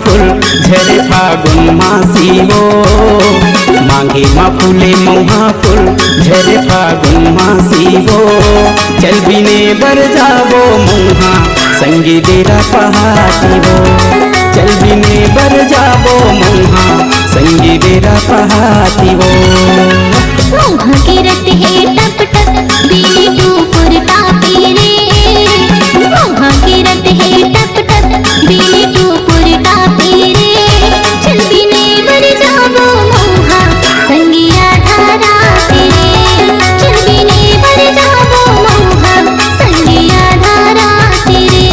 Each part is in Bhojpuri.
फूल झरे फागुन मासीवो मांगे मा फूले मौहा फूल झरे फागुन मासीवो चल बिने बर जाबो मौहा संगी डेरा पहाड़ीवो चल बिने बर जाबो मौहा संगी डेरा पहाड़ीवो मौहा गिरत है टप टप बीली टूपुर टापी रे मौहा गिरत है टप टप बीली टूपुर टापी रे चल बिने बर जाबो मौहा संगिया धारा तेरे चल बिने बर जाबो मौहा संगिया धारा तेरे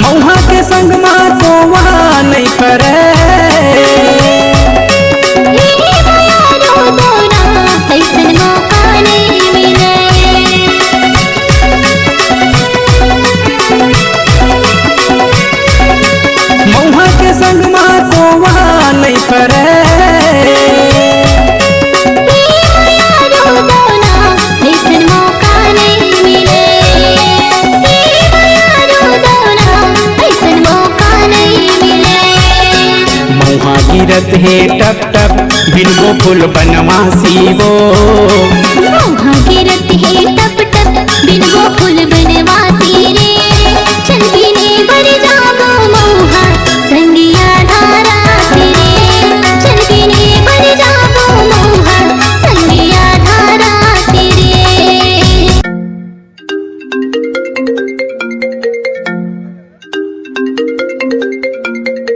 मौहा के संग मा तो वहाँ नहीं करे मौहा के संग मा तो वहाँ नहीं करे गिरत है टप टप बिनको फूल बनवासीवो मौहा गिरत है टप टप बिनको फूल बनवासी रे चल बिने बर जाबो मौहा संगिया धारा तेरे चल बिने बर जाबो मौहा संगिया धारा तेरे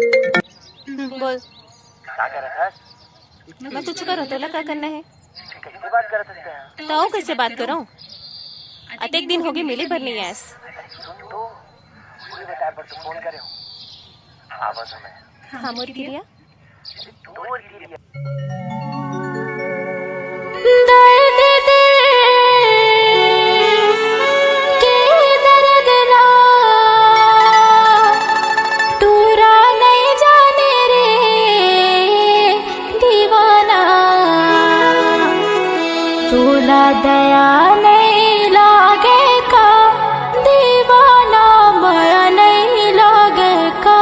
बोल क्या कर रहा था? मैं कुछ करो तो क्या करना है कैसे बात कर सकते हैं? तो कैसे बात करो अतेक दिन हो गए मिले पर नहीं आस सुन तो पूरी बता पर तो फोन करे हो आवाज में हाँ मोर क्रिया दो और की रिया दर्द दे के दर्द ला तूरा नहीं जाने रे दीवाना तूला दया नहीं लागे का दीवाना माया नहीं लागे का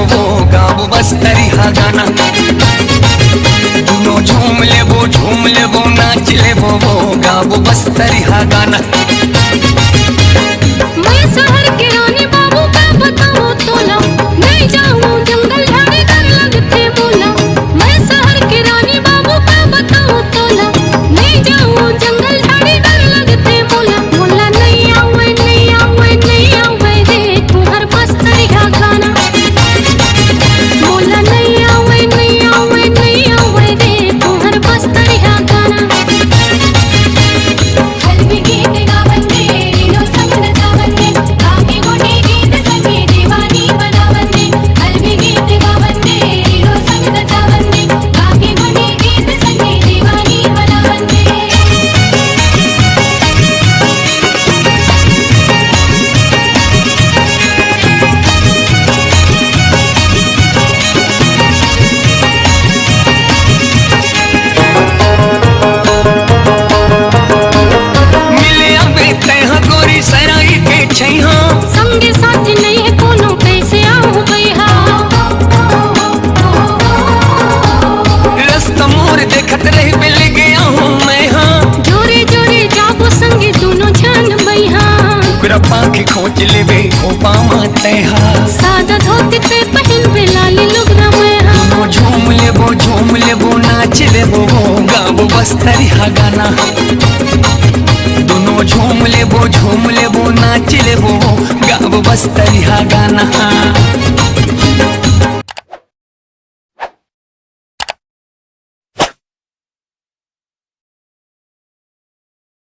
बस्तरी हा गाना दोनों झूम लेबो नाच लेबो गाबो बस्तरी हा गाना। मैं शहर के रानी बाबू का बताऊं तोला, मैं जाऊं जंगल झाड़ी कर लगते मामा तैहा सादा धोती पे पहन पे लाली लुगना मैं दोनों झूम लेबो नाच लेबो गाबो बस्तरी हा गाना दोनों झूम लेबो नाच लेबो गाबो बस्तरी हा गाना